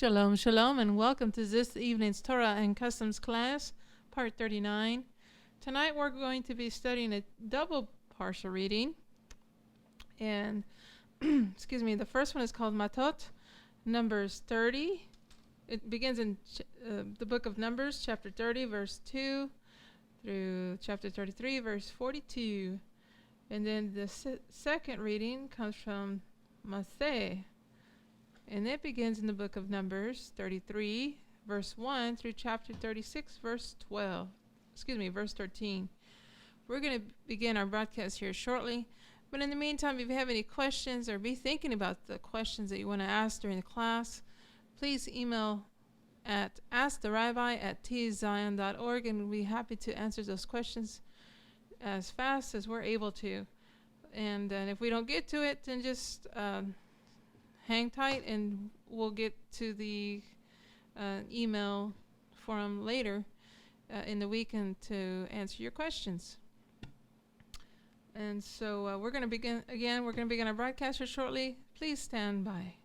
Shalom, shalom, and welcome to this evening's Torah and Customs class, part 39. Tonight we're going to be studying a double partial reading. And, the first one is called Mattot, Numbers 30. It begins in the book of Numbers, chapter 30, verse 2, through chapter 33, verse 42. And then the second reading comes from Masa'ei. And it begins in the book of Numbers 33, verse 1 through chapter 36, verse 13. We're going to begin our broadcast here shortly. But in the meantime, if you have any questions or be thinking about the questions that you want to ask during the class, please email at asktheRabbi@tzion.org, and we'll be happy to answer those questions as fast as we're able to. And if we don't get to it, then just hang tight, and we'll get to the email forum later in the weekend to answer your questions. And so we're going to begin again. We're going to begin our broadcast here shortly. Please stand by.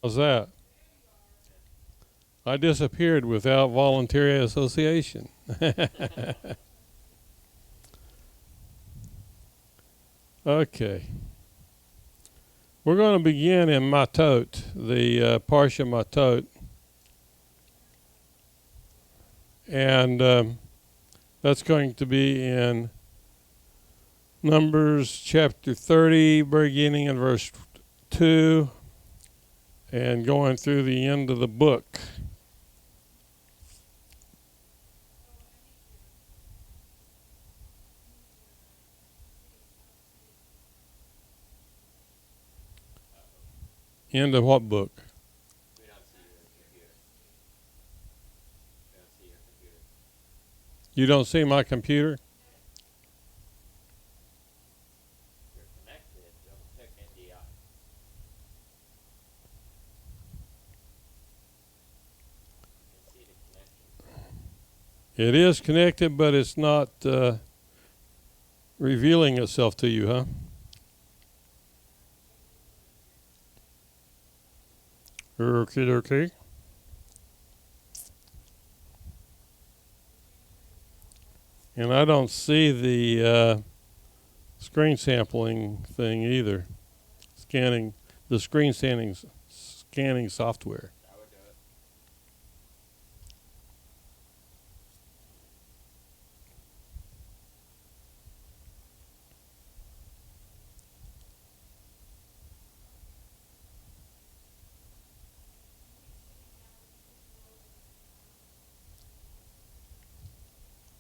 How's that? I disappeared without voluntary association. Okay. We're going to begin in Mattot, the Parsha Mattot. And that's going to be in Numbers chapter 30, beginning in verse 2, and going through the end of the book. End of what book? We don't see your computer. We don't see your computer. You don't see my computer? You're connected. Don't pick NDI. You can see the connection. It is connected, but it's not revealing itself to you, huh? Okay. And I don't see the screen sampling thing either. Scanning the screen scanning software. That would do it.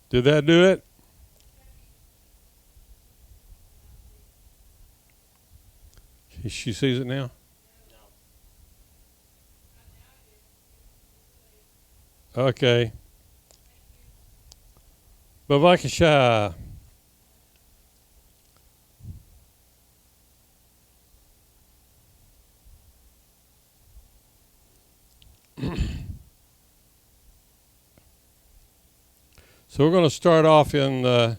Did that do it? She sees it now? No. Okay. Bavakasha. So we're going to start off in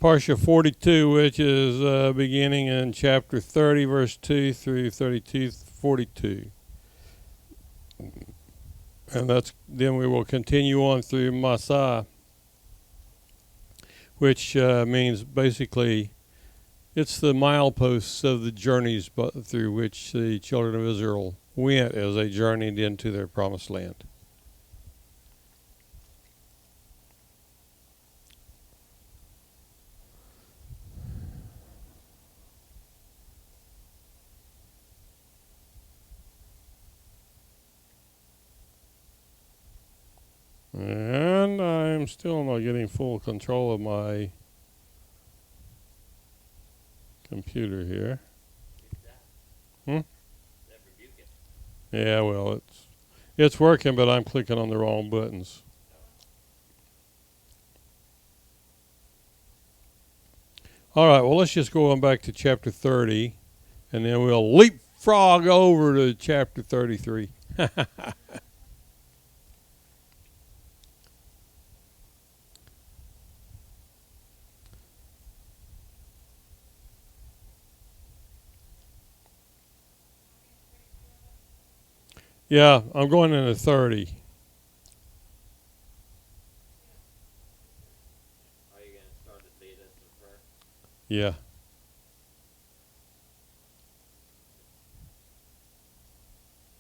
Parsha 42, which is beginning in chapter 30, verse 2 through 42. And then we will continue on through Masa'ei, which means basically it's the mileposts of the journeys through which the children of Israel went as they journeyed into their promised land. And I'm still not getting full control of my computer here. Hmm? Yeah, well, it's working, but I'm clicking on the wrong buttons. All right, well, let's just go on back to chapter 30, and then we'll leapfrog over to chapter 33. Yeah, I'm going into 30. Are you going to start at lead us in prayer? Yeah.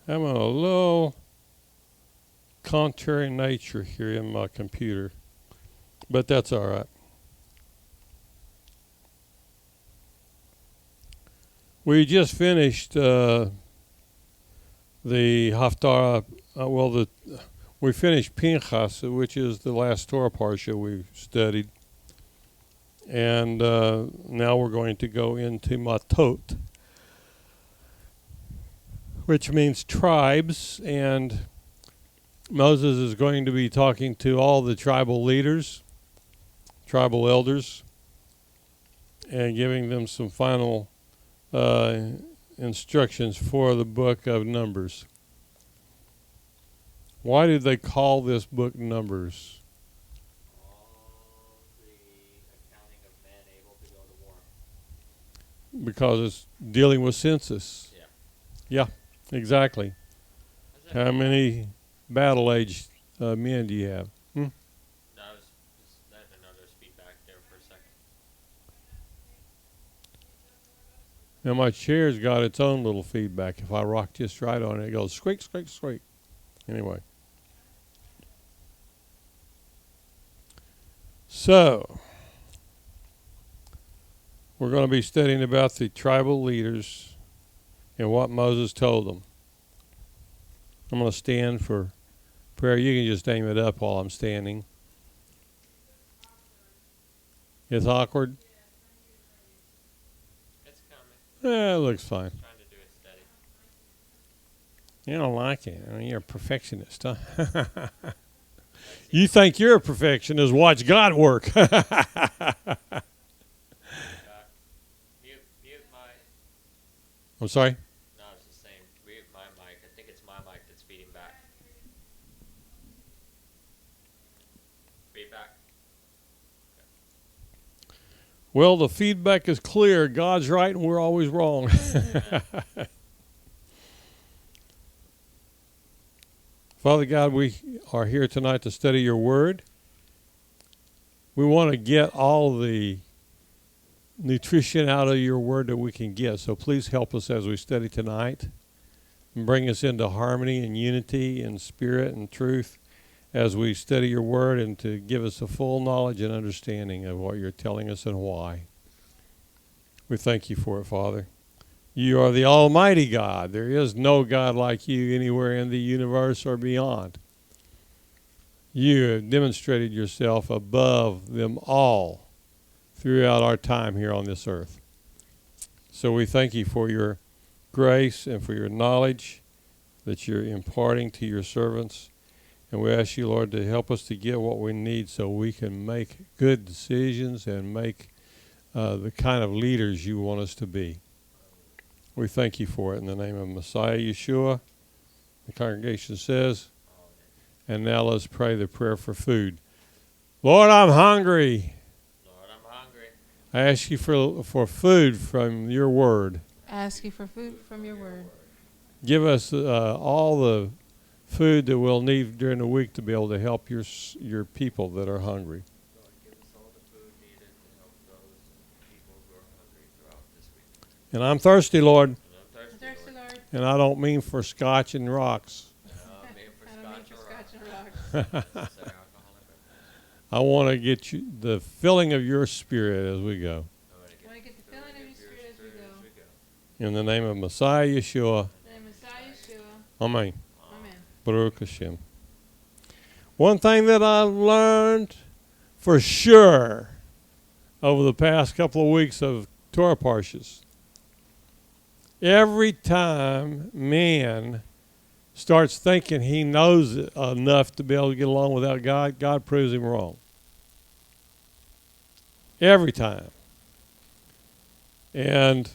I'm a little contrary nature here in my computer, but that's all right. We just finished the Haftorah. We finished Pinchas, which is the last Torah parsha we studied, and now we're going to go into Mattot, which means tribes, and Moses is going to be talking to all the tribal leaders, tribal elders, and giving them some final instructions for the book of Numbers. Why did they call this book Numbers? The accounting of men able to go to war. Because it's dealing with census. Yeah. Yeah, exactly. Hazak. How many battle-aged men do you have? No, I was just letting her know there's feedback there for a second. Now my chair's got its own little feedback. If I rock just right on it, it goes squeak, squeak, squeak. Anyway. So, we're going to be studying about the tribal leaders and what Moses told them. I'm going to stand for prayer. You can just name it up while I'm standing. It's awkward? It's coming. It looks fine. Trying to do it steady. You don't like it. I mean, you're a perfectionist, huh? You think you're a perfectionist. Watch God work. Mute my. I'm sorry? No, it's the same. Mute my mic. I think it's my mic that's feeding back. Feedback. Well, the feedback is clear. God's right and we're always wrong. Father God, we are here tonight to study your word. We want to get all the nutrition out of your word that we can get. So please help us as we study tonight and bring us into harmony and unity and spirit and truth as we study your word, and to give us a full knowledge and understanding of what you're telling us and why. We thank you for it, Father. You are the Almighty God. There is no God like you anywhere in the universe or beyond. You have demonstrated yourself above them all throughout our time here on this earth. So we thank you for your grace and for your knowledge that you're imparting to your servants. And we ask you, Lord, to help us to get what we need so we can make good decisions and make the kind of leaders you want us to be. We thank you for it in the name of Masa'ei Yeshua. The congregation says, and now let's pray the prayer for food. Lord, I'm hungry. Lord, I'm hungry. I ask you for food from your word. Ask you for food from your word. Give us all the food that we'll need during the week to be able to help your people that are hungry. Lord, give us all the food needed to help those people who are hungry throughout this week. And I'm thirsty, Lord, And I'm thirsty, Lord. and I don't mean for scotch and rocks. I mean for I don't mean scotch for or rock. scotch and rocks. Say alcoholic beverages. I want to get you the filling of your spirit as we go. I want I want to get the filling of your spirit as we go. In the name of Messiah Yeshua, In Messiah Yeshua. Amen. Amen. Baruch Hashem. One thing that I've learned for sure over the past couple of weeks of Torah Parshas, every time man starts thinking he knows enough to be able to get along without God, God proves him wrong. Every time. And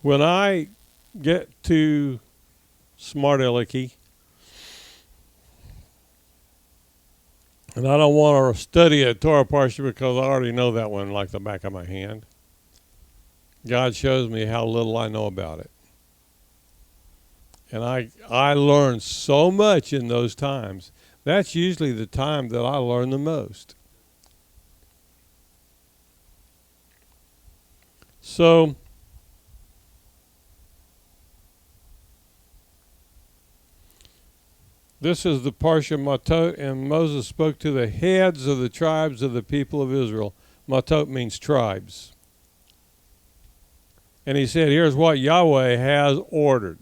when I get too smart alecky, and I don't want to study a Torah Parsha because I already know that one like the back of my hand, God shows me how little I know about it. And I learn so much in those times. That's usually the time that I learn the most. So, this is the Parsha Mattot, and Moses spoke to the heads of the tribes of the people of Israel. Mattot means tribes. And he said, here's what Yahweh has ordered.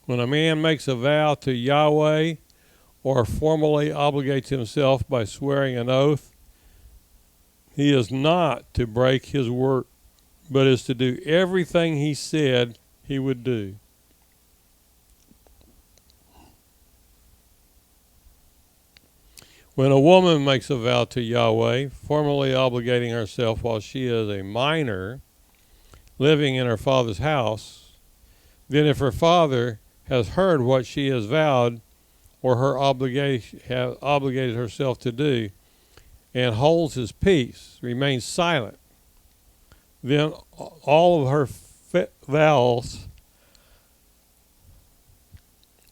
When a man makes a vow to Yahweh or formally obligates himself by swearing an oath, he is not to break his word, but is to do everything he said he would do. When a woman makes a vow to Yahweh, formally obligating herself while she is a minor, living in her father's house, then if her father has heard what she has vowed or her has obligated herself to do, and holds his peace, remains silent, then all of her vows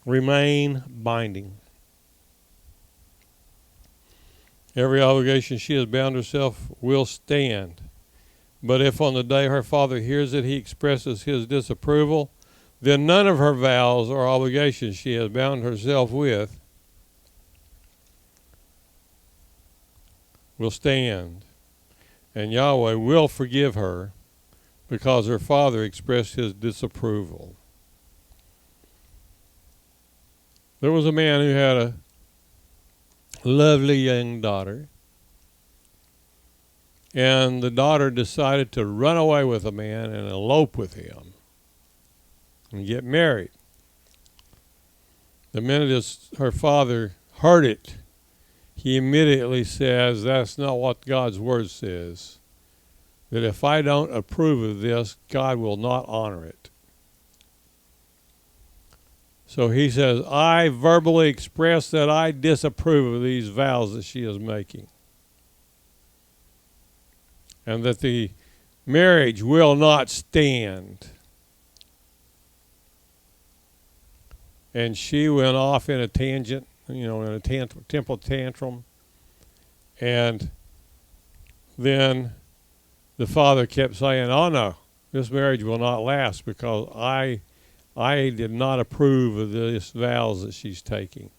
remain binding. Every obligation she has bound herself will stand. But if on the day her father hears it, he expresses his disapproval, then none of her vows or obligations she has bound herself with will stand. And Yahweh will forgive her because her father expressed his disapproval. There was a man who had a lovely young daughter, and the daughter decided to run away with a man and elope with him and get married. The minute her father heard it, he immediately says, that's not what God's word says. That if I don't approve of this, God will not honor it. So he says, I verbally express that I disapprove of these vows that she is making. And that the marriage will not stand. And she went off in a tangent, in a temple tantrum. And then the father kept saying, oh no, this marriage will not last because I did not approve of this vows that she's taking.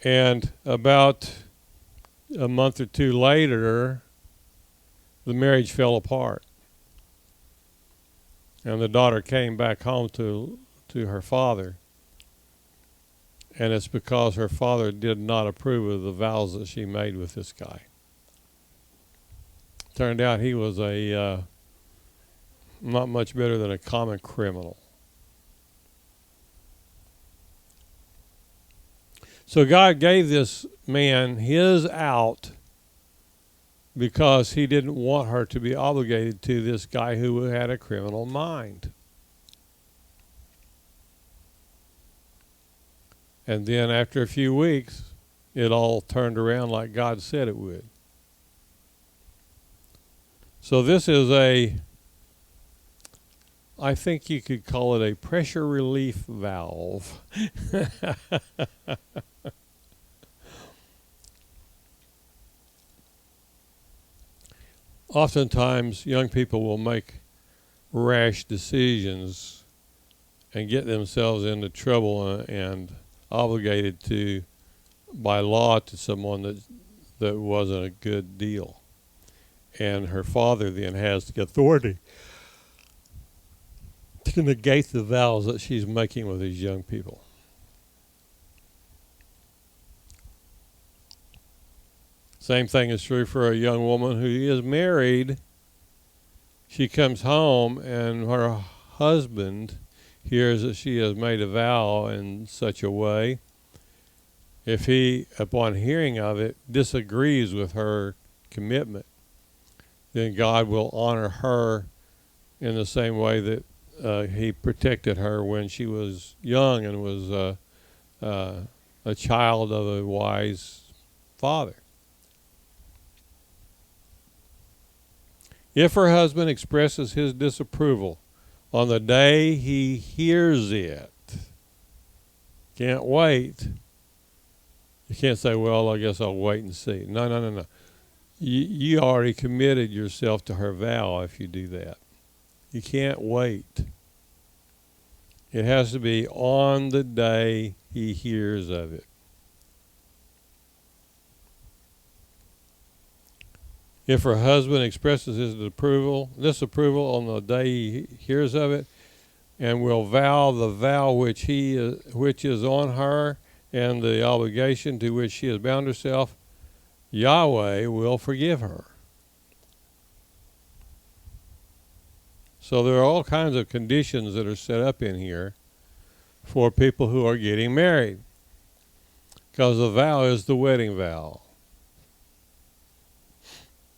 And about a month or two later, the marriage fell apart. And the daughter came back home to her father. And it's because her father did not approve of the vows that she made with this guy. Turned out he was not much better than a common criminal. So God gave this man his out because he didn't want her to be obligated to this guy who had a criminal mind. And then after a few weeks, it all turned around like God said it would. So this is I think you could call it a pressure relief valve. Oftentimes, young people will make rash decisions and get themselves into trouble and obligated to, by law, to someone that wasn't a good deal. And her father then has the authority to negate the vows that she's making with these young people. Same thing is true for a young woman who is married. She comes home and her husband hears that she has made a vow in such a way. If he, upon hearing of it, disagrees with her commitment, then God will honor her in the same way that he protected her when she was young and was a child of a wise father. If her husband expresses his disapproval on the day he hears it, can't wait. You can't say, well, I guess I'll wait and see. No. You already committed yourself to her vow if you do that. You can't wait. It has to be on the day he hears of it. If her husband expresses his disapproval on the day he hears of it, and will vow the vow which is on her and the obligation to which she has bound herself, Yahweh will forgive her. So there are all kinds of conditions that are set up in here for people who are getting married, because the vow is the wedding vow.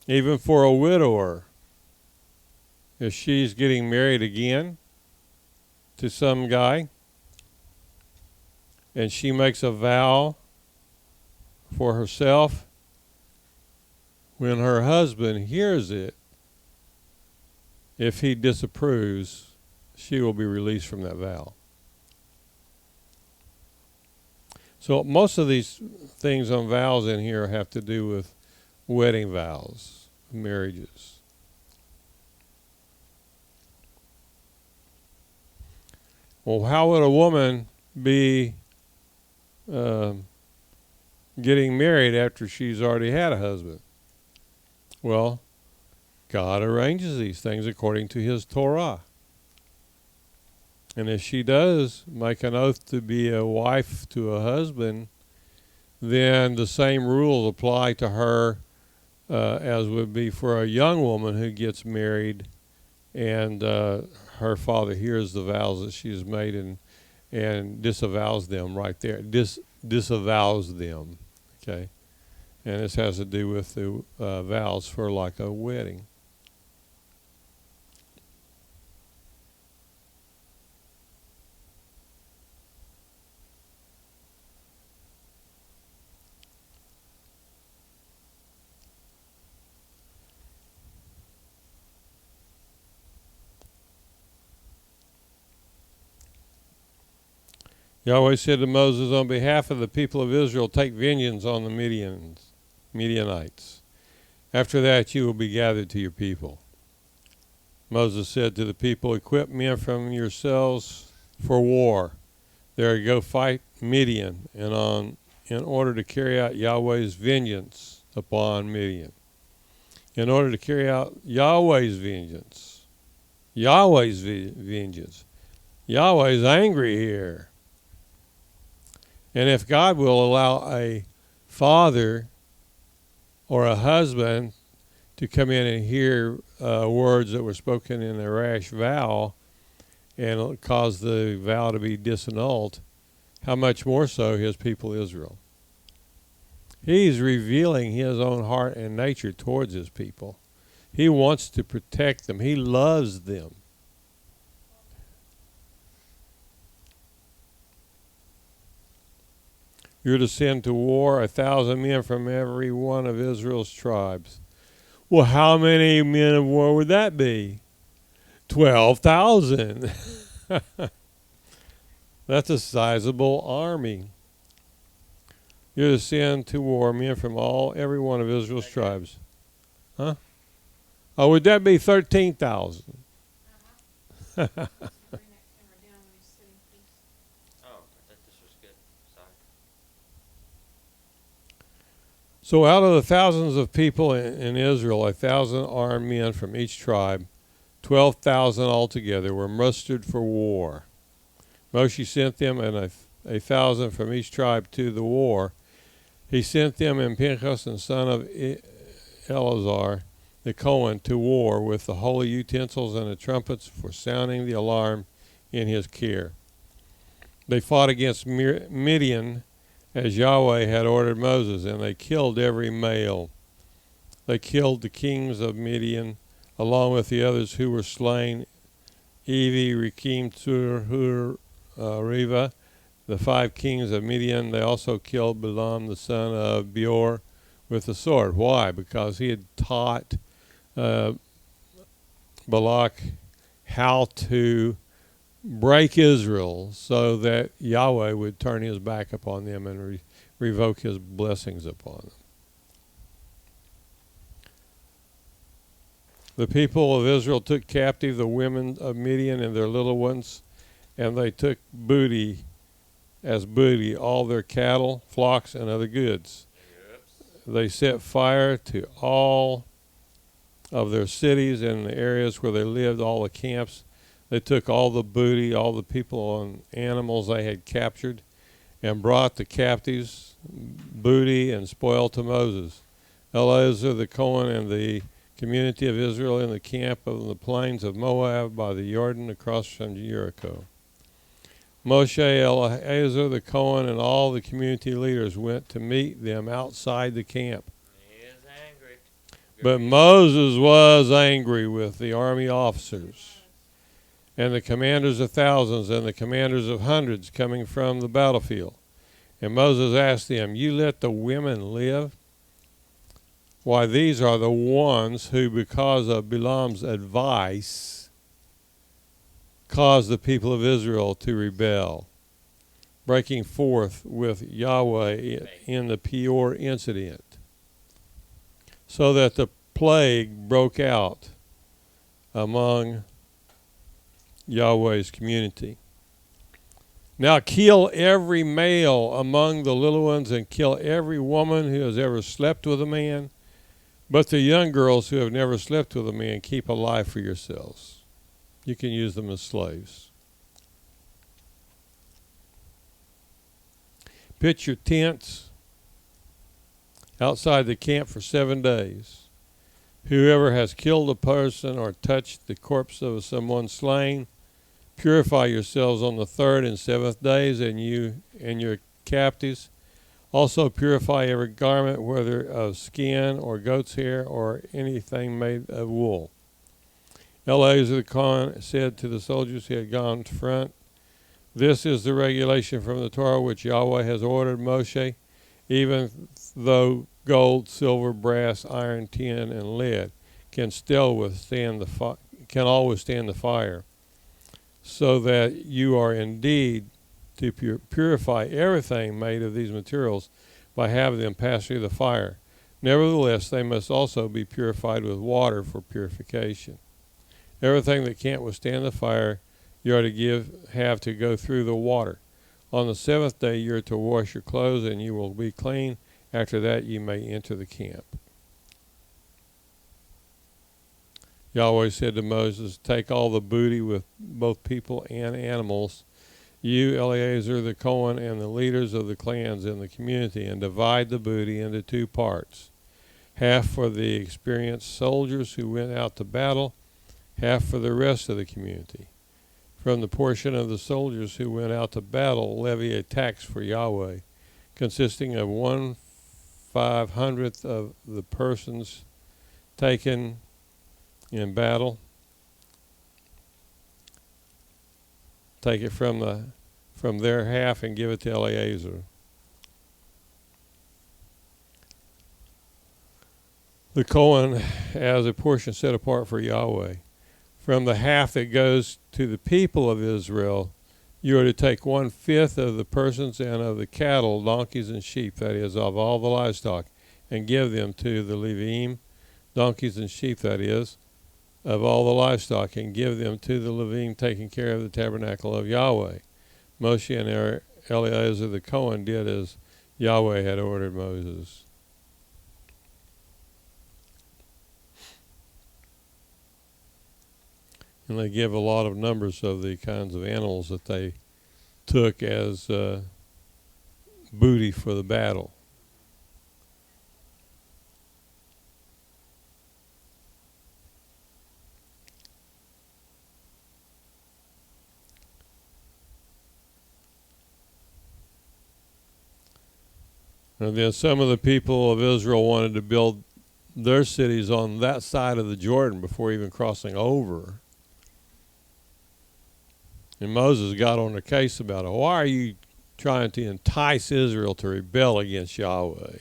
Even for a widower, if she's getting married again to some guy and she makes a vow for herself, when her husband hears it, if he disapproves, she will be released from that vow. So most of these things on vows in here have to do with wedding vows, marriages. Well, how would a woman be getting married after she's already had a husband? Well, God arranges these things according to his Torah. And if she does make an oath to be a wife to a husband, then the same rules apply to her as would be for a young woman who gets married and her father hears the vows that she has made and disavows them right there. Disavows them, okay? And this has to do with the vows for like a wedding. Yahweh said to Moses, on behalf of the people of Israel, take vengeance on the Midianites. After that you will be gathered to your people. Moses said to the people, equip men from yourselves for war. There go fight Midian, in order to carry out Yahweh's vengeance upon Midian. In order to carry out Yahweh's vengeance. Yahweh's vengeance. Yahweh's angry here. And if God will allow a father or a husband to come in and hear words that were spoken in a rash vow and cause the vow to be disannulled, how much more so his people Israel? He's revealing his own heart and nature towards his people. He wants to protect them. He loves them. You're to send to war 1,000 men from every one of Israel's tribes. Well, how many men of war would that be? 12,000. That's a sizable army. You're to send to war men from every one of Israel's tribes. Huh? Oh, would that be 13,000? Oh, I thought this was good. Sorry. So out of the thousands of people in Israel, 1,000 armed men from each tribe, 12,000 altogether, were mustered for war. Moshe sent them and 1,000 from each tribe to the war. He sent them and Pinchas and son of Eleazar, the Cohen, to war with the holy utensils and the trumpets for sounding the alarm in his care. They fought against Midian as Yahweh had ordered Moses, and they killed every male. They killed the kings of Midian, along with the others who were slain, Evi, Rekem, Tur, Reva, the 5 kings of Midian. They also killed Balaam, the son of Beor, with the sword. Why? Because he had taught Balak how to break Israel so that Yahweh would turn his back upon them and revoke his blessings upon them. The people of Israel took captive the women of Midian and their little ones, and they took booty all their cattle, flocks, and other goods. They set fire to all of their cities and the areas where they lived, all the camps. They took all the booty, all the people and animals they had captured, and brought the captives, booty, and spoil to Moses. Eleazar the Cohen and the community of Israel in the camp of the plains of Moab by the Jordan across from Jericho. Moshe, Eleazar the Cohen, and all the community leaders went to meet them outside the camp. He is angry. But Moses was angry with the army officers and the commanders of thousands and the commanders of hundreds coming from the battlefield. And Moses asked them, you let the women live? Why, these are the ones who, because of Balaam's advice, caused the people of Israel to rebel. breaking forth with Yahweh in the Peor incident, so that the plague broke out among Yahweh's community. Now kill every male among the little ones, and kill every woman who has ever slept with a man. But the young girls who have never slept with a man, keep alive for yourselves. You can use them as slaves. Pitch your tents outside the camp for 7 days. Whoever has killed a person or touched the corpse of someone slain, purify yourselves on the 3rd and 7th days, and you and your captives. Also purify every garment, whether of skin or goat's hair or anything made of wool. Eleazar the Kohen said to the soldiers who had gone to front, "This is the regulation from the Torah which Yahweh has ordered Moshe, even though gold, silver, brass, iron, tin, and lead can all withstand the fire, so that you are indeed to purify everything made of these materials by having them pass through the fire. Nevertheless, they must also be purified with water for purification. Everything that can't withstand the fire, you are to have to go through the water. On the 7th day, you are to wash your clothes, and you will be clean. After that, you may enter the camp." Yahweh said to Moses, "Take all the booty with both people and animals, you, Eleazar the Kohen, and the leaders of the clans in the community, and divide the booty into 2 parts, half for the experienced soldiers who went out to battle, half for the rest of the community. From the portion of the soldiers who went out to battle, levy a tax for Yahweh, consisting of 1/500th of the persons taken in battle. Take it from their half and give it to Eleazar. The Kohen as a portion set apart for Yahweh. From the half that goes to the people of Israel, you are to take 1/5 of the persons and of the cattle, donkeys, and sheep, that is, of all the livestock, and give them to the Levim, donkeys and sheep, that is, of all the livestock, and give them to the Levim taking care of the tabernacle of Yahweh. Moshe and Eleazar the Kohen did as Yahweh had ordered Moses." And they give a lot of numbers of the kinds of animals that they took as booty for the battle. And then some of the people of Israel wanted to build their cities on that side of the Jordan before even crossing over. And Moses got on the case about it. Why are you trying to entice Israel to rebel against Yahweh?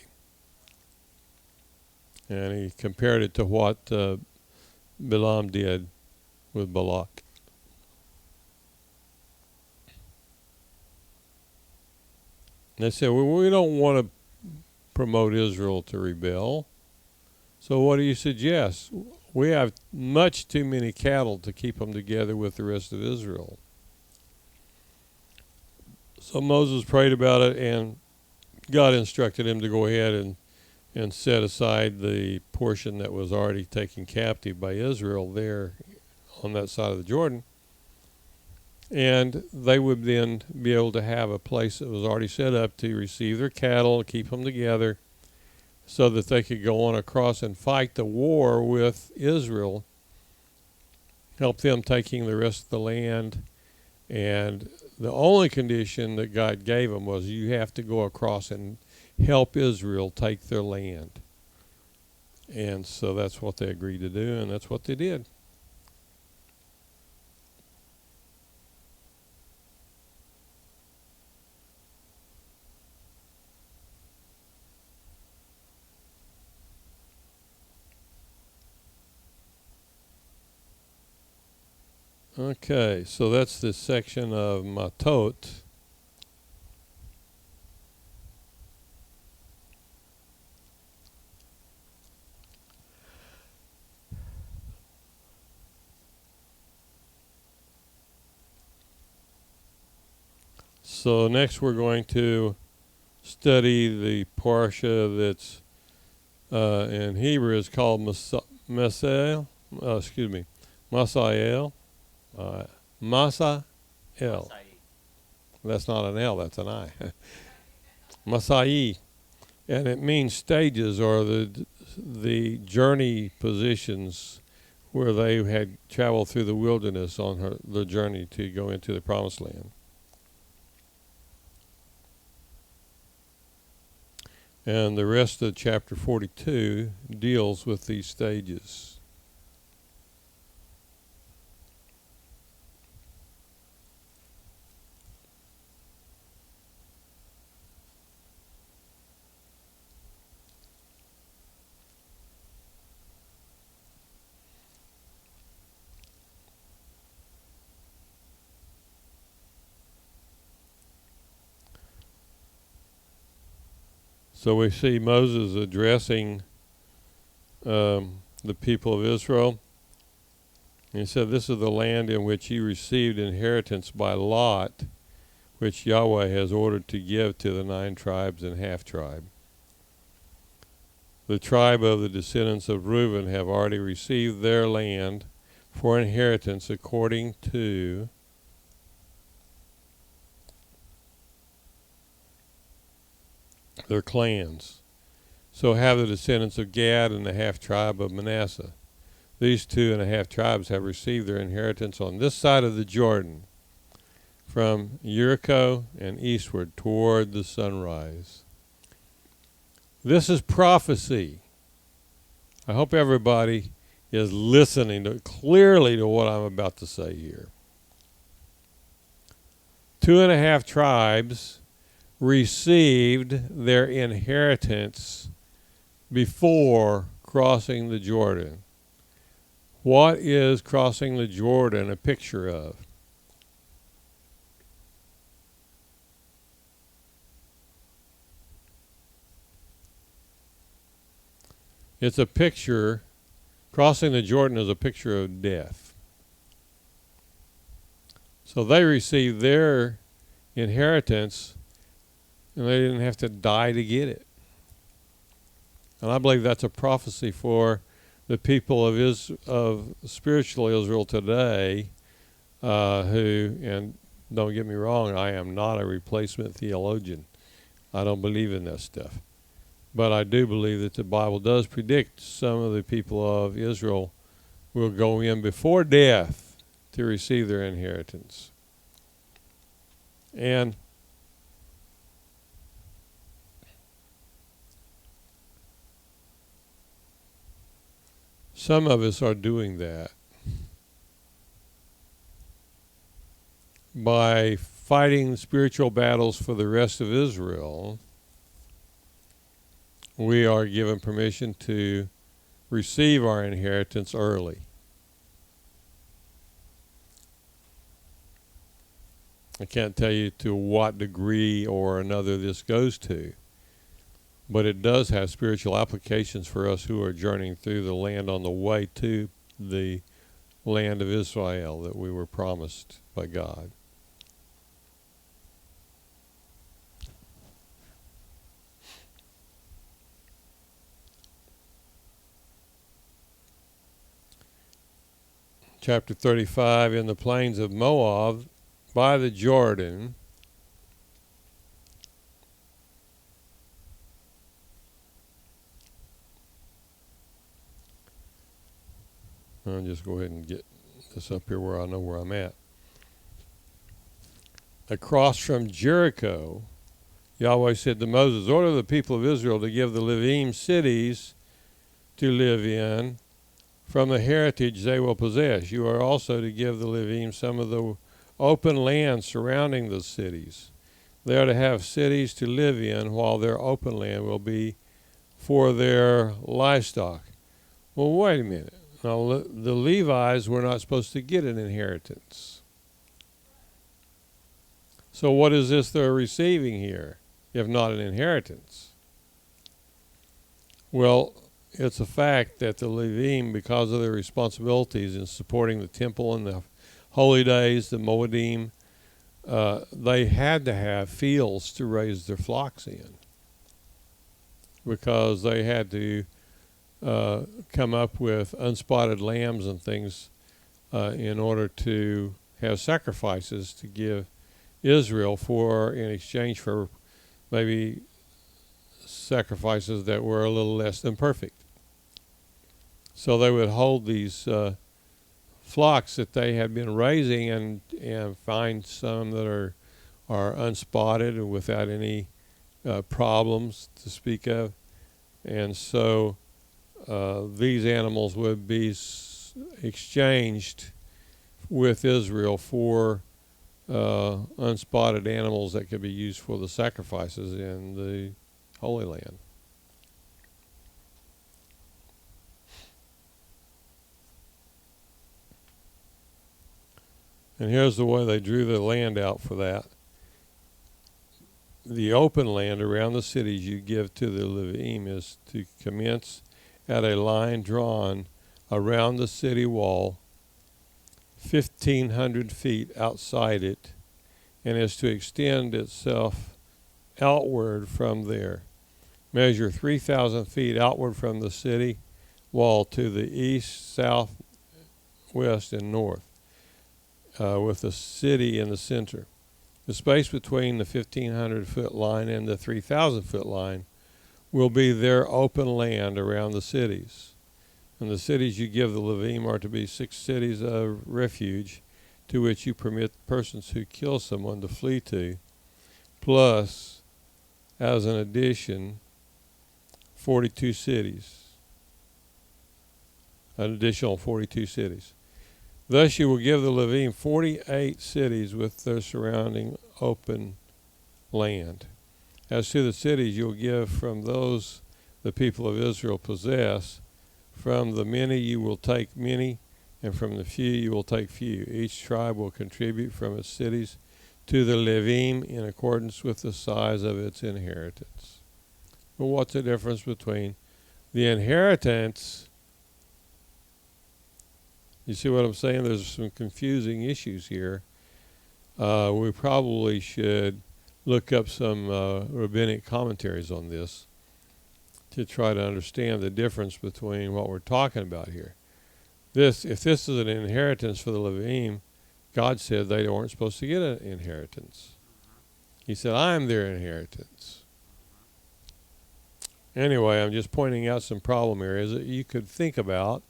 And he compared it to what Balaam did with Balak. And they said, well, we don't want to promote Israel to rebel. So what do you suggest? We have much too many cattle to keep them together with the rest of Israel. So Moses prayed about it, and God instructed him to go ahead and set aside the portion that was already taken captive by Israel there on that side of the Jordan. And they would then be able to have a place that was already set up to receive their cattle, keep them together, so that they could go on across and fight the war with Israel, help them taking the rest of the land. And the only condition that God gave them was you have to go across and help Israel take their land. And so that's what they agreed to do, and that's what they did. Okay, so that's this section of Mattot. So next we're going to study the parsha that's in Hebrew is called Masa'ei. Masa'ei. Masa'el. That's not an L, that's an I. Masa'ei. And it means stages, or the journey positions where they had traveled through the wilderness on the journey to go into the promised land. And the rest of chapter 42 deals with these stages. So we see Moses addressing the people of Israel. He said, "This is the land in which ye received inheritance by lot, which Yahweh has ordered to give to the 9 tribes and half-tribe. The tribe of the descendants of Reuben have already received their land for inheritance according to their clans. So have the descendants of Gad and the half-tribe of Manasseh. These 2.5 tribes have received their inheritance on this side of the Jordan, from Jericho and eastward toward the sunrise." This is prophecy. I hope everybody is listening clearly to what I'm about to say here. 2.5 tribes received their inheritance before crossing the Jordan. What is crossing the Jordan a picture of? It's a picture, crossing the Jordan is a picture of death. So they received their inheritance and they didn't have to die to get it. And I believe that's a prophecy for the people of spiritual Israel today, who, and don't get me wrong, I am not a replacement theologian. I don't believe in that stuff. But I do believe that the Bible does predict some of the people of Israel will go in before death to receive their inheritance. And some of us are doing that by fighting spiritual battles for the rest of Israel. We are given permission to receive our inheritance early. I can't tell you to what degree or another this goes to, but it does have spiritual applications for us who are journeying through the land on the way to the land of Israel that we were promised by God. Chapter 35, in the plains of Moab, by the Jordan, I'll just go ahead and get this up here where I know where I'm at. Across from Jericho, Yahweh said to Moses, "Order the people of Israel to give the Levim cities to live in from the heritage they will possess. You are also to give the Levim some of the open land surrounding the cities. They are to have cities to live in, while their open land will be for their livestock." Well, wait a minute. Now, the Levites were not supposed to get an inheritance. So what is this they're receiving here, if not an inheritance? Well, it's a fact that the Levim, because of their responsibilities in supporting the temple and the holy days, the Moedim, they had to have fields to raise their flocks in, because they had to come up with unspotted lambs and things in order to have sacrifices to give Israel in exchange for maybe sacrifices that were a little less than perfect. So they would hold these flocks that they had been raising and find some that are unspotted and without any problems to speak of. And so these animals would be exchanged with Israel for unspotted animals that could be used for the sacrifices in the Holy Land. And here's the way they drew the land out for that. The open land around the cities you give to the Levim is to commence at a line drawn around the city wall 1,500 feet outside it, and is to extend itself outward from there. Measure 3,000 feet outward from the city wall to the east, south, west, and north, with the city in the center. The space between the 1,500-foot line and the 3,000-foot line will be their open land around the cities. And the cities you give the Levim are to be 6 cities of refuge, to which you permit persons who kill someone to flee to, plus, as an addition, 42 cities. An additional 42 cities. Thus you will give the Levim 48 cities with their surrounding open land. As to the cities you will give from those the people of Israel possess, from the many you will take many, and from the few you will take few. Each tribe will contribute from its cities to the Levim in accordance with the size of its inheritance. But what's the difference between the inheritance? You see what I'm saying? There's some confusing issues here. We probably should look up some rabbinic commentaries on this to try to understand the difference between what we're talking about here. If this is an inheritance for the Levim, God said they weren't supposed to get an inheritance. He said, I'm their inheritance. Anyway, I'm just pointing out some problem areas that you could think about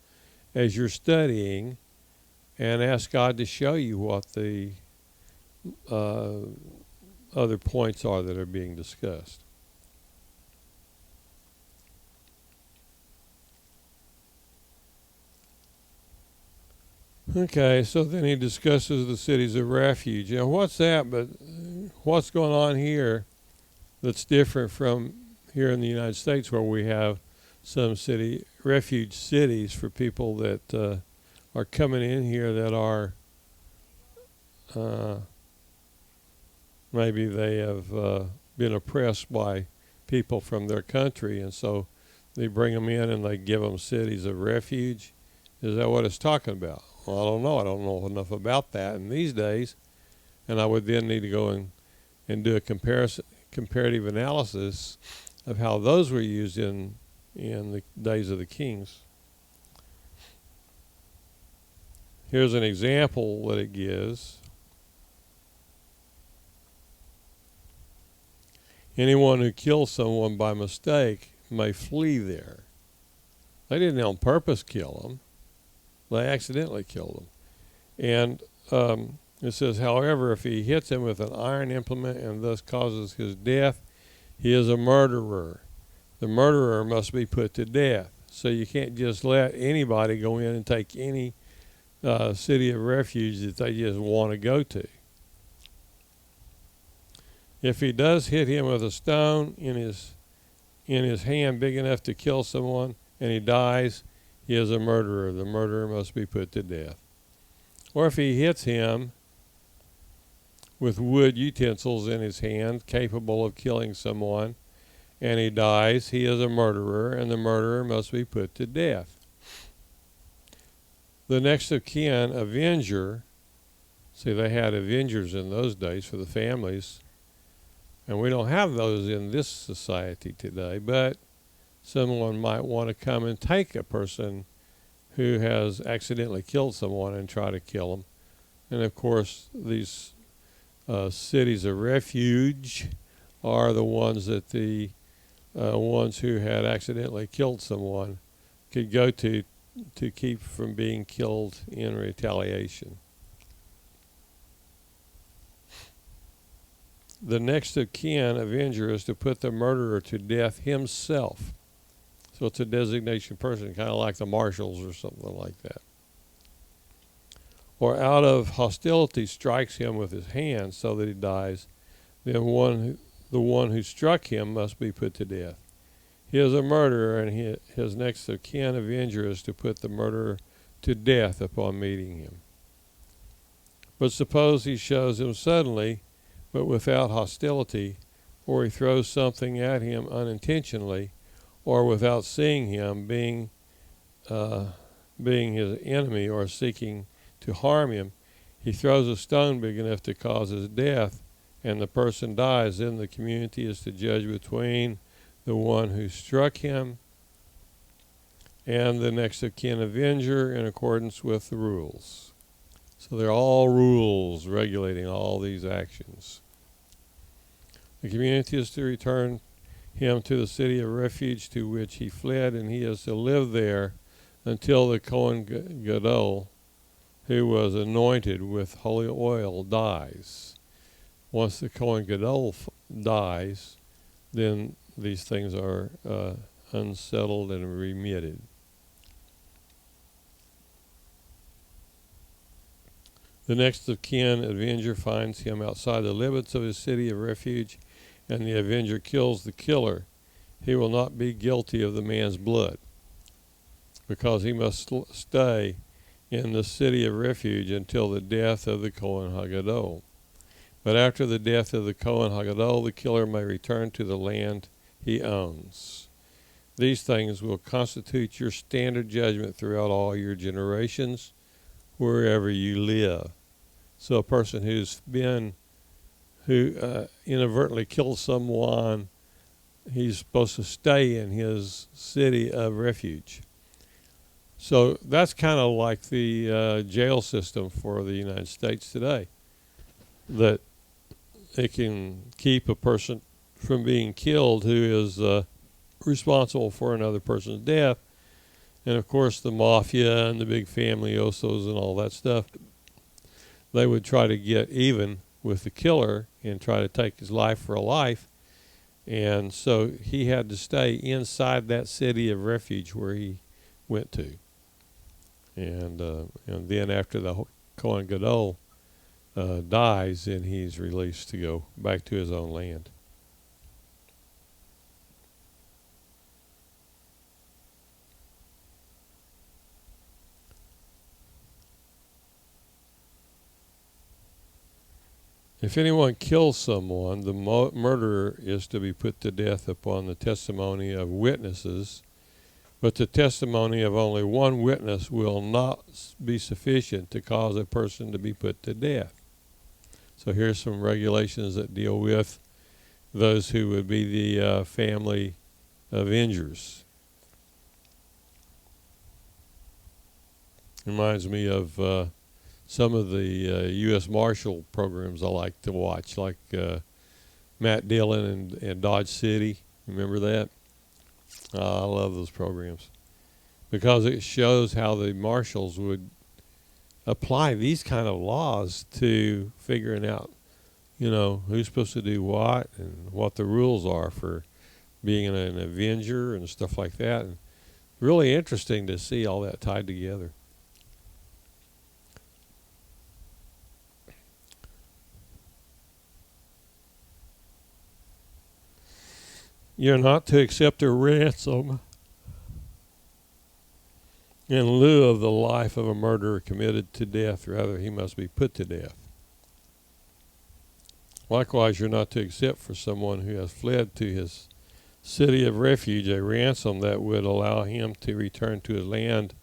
as you're studying, and ask God to show you what the other points are that are being discussed. Okay, so then he discusses the cities of refuge. Now, what's that? But what's going on here that's different from here in the United States, where we have some refuge cities for people that are coming in here that are maybe they have been oppressed by people from their country, and so they bring them in and they give them cities of refuge. Is that what it's talking about? Well, I don't know. I don't know enough about that in these days, and I would then need to go and do a comparative analysis of how those were used in the days of the kings. Here's an example that it gives. Anyone who kills someone by mistake may flee there. They didn't on purpose kill them. They accidentally killed them. And it says, however, if he hits him with an iron implement and thus causes his death, he is a murderer. The murderer must be put to death. So you can't just let anybody go in and take any city of refuge that they just want to go to. If he does hit him with a stone in his hand big enough to kill someone and he dies, he is a murderer. The murderer must be put to death. Or if he hits him with wood utensils in his hand capable of killing someone and he dies, he is a murderer, and the murderer must be put to death. The next of kin, avenger, See, they had avengers in those days for the families, and we don't have those in this society today, but someone might want to come and take a person who has accidentally killed someone and try to kill them. And of course, these cities of refuge are the ones that the ones who had accidentally killed someone could go to keep from being killed in retaliation. The next of kin avenger is to put the murderer to death himself. So it's a designation person, kind of like the marshals or something like that. Or out of hostility strikes him with his hand so that he dies, then the one who struck him must be put to death. He is a murderer, and his next of kin avenger is to put the murderer to death upon meeting him. But suppose he shows him suddenly, but without hostility, or he throws something at him unintentionally, or without seeing him, being his enemy or seeking to harm him, he throws a stone big enough to cause his death, and the person dies. Then the community is to judge between the one who struck him and the next of kin avenger in accordance with the rules. So they're all rules regulating all these actions. The community is to return him to the city of refuge to which he fled, and he is to live there until the Kohen Gadol, who was anointed with holy oil, dies. Once the Kohen Gadol dies, then these things are unsettled and remitted. The next of kin avenger finds him outside the limits of his city of refuge, and the avenger kills the killer. He will not be guilty of the man's blood, because he must stay in the city of refuge until the death of the Kohen HaGadol. But after the death of the Kohen HaGadol, the killer may return to the land he owns. These things will constitute your standard judgment throughout all your generations, wherever you live. So a person who inadvertently killed someone, he's supposed to stay in his city of refuge. So that's kind of like the jail system for the United States today, that it can keep a person from being killed who is responsible for another person's death. And of course the mafia and the big family osos and all that stuff, they would try to get even with the killer and try to take his life for a life. And so he had to stay inside that city of refuge where he went to. And then after the Kohen Gadol dies, then he's released to go back to his own land. If anyone kills someone, the murderer is to be put to death upon the testimony of witnesses, but the testimony of only one witness will not be sufficient to cause a person to be put to death. So here's some regulations that deal with those who would be the family avengers. Reminds me of some of the U.S. Marshal programs I like to watch, like Matt Dillon and Dodge City. Remember that? I love those programs because it shows how the marshals would apply these kind of laws to figuring out, who's supposed to do what and what the rules are for being an avenger and stuff like that. And really interesting to see all that tied together. You're not to accept a ransom in lieu of the life of a murderer committed to death. Rather, he must be put to death. Likewise, you're not to accept for someone who has fled to his city of refuge a ransom that would allow him to return to his land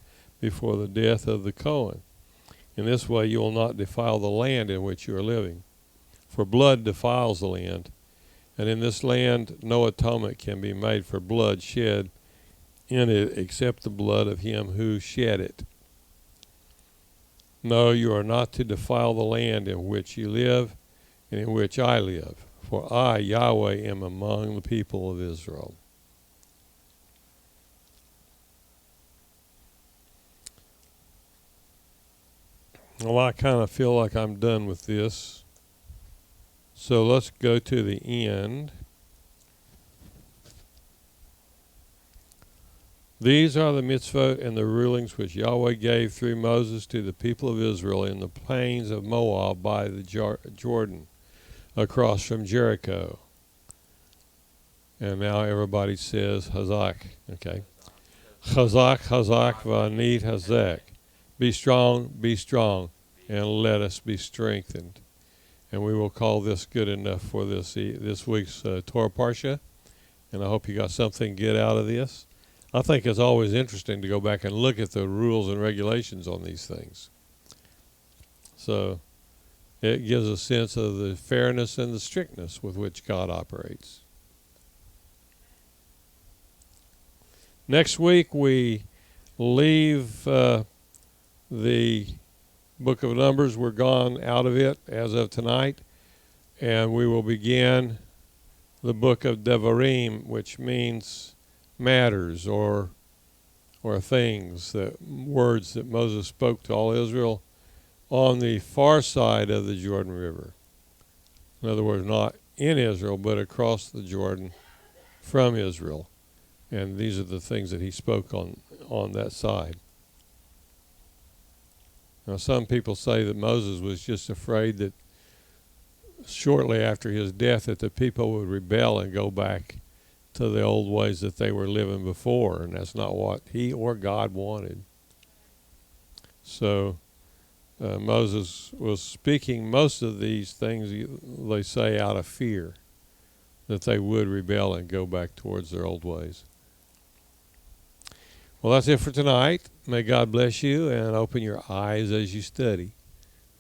before the death of the Kohen. In this way you will not defile the land in which you are living. For blood defiles the land, and in this land no atonement can be made for blood shed in it except the blood of him who shed it. No, you are not to defile the land in which you live and in which I live, for I, Yahweh, am among the people of Israel. Well, I kind of feel like I'm done with this. So let's go to the end. These are the mitzvot and the rulings which Yahweh gave through Moses to the people of Israel in the plains of Moab by the Jordan, across from Jericho. And now everybody says Hazak. Okay. Hazak, Hazak, v'anit Hazak. Be strong, and let us be strengthened. And we will call this good enough for this week's Torah Parsha. And I hope you got something good out of this. I think it's always interesting to go back and look at the rules and regulations on these things. So it gives a sense of the fairness and the strictness with which God operates. Next week we leave the book of Numbers. We're gone out of it as of tonight, and we will begin the book of Devarim, which means matters or things, words that Moses spoke to all Israel on the far side of the Jordan River. In other words, not in Israel, but across the Jordan from Israel. And these are the things that he spoke on that side. Now, some people say that Moses was just afraid that shortly after his death that the people would rebel and go back to the old ways that they were living before, and that's not what he or God wanted. So Moses was speaking most of these things, they say, out of fear that they would rebel and go back towards their old ways. Well, that's it for tonight. May God bless you and open your eyes as you study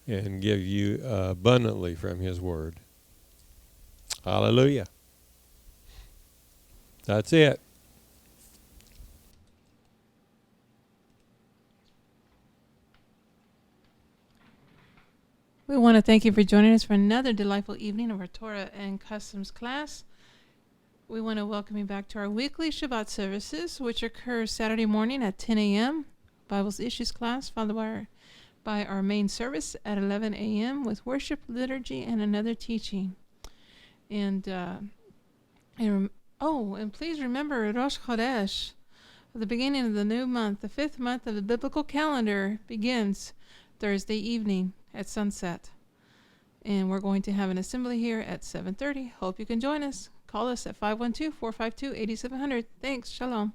and give you abundantly from his word. Hallelujah. That's it. We want to thank you for joining us for another delightful evening of our Torah and Customs class. We want to welcome you back to our weekly Shabbat services, which occur Saturday morning at 10 a.m. Bible's Issues class, followed by our main service at 11 a.m. with worship, liturgy, and another teaching. And please remember Rosh Chodesh, the beginning of the new month, the 5th month of the biblical calendar, begins Thursday evening at sunset. And we're going to have an assembly here at 7:30. Hope you can join us. Call us at 512-452-8700. Thanks. Shalom.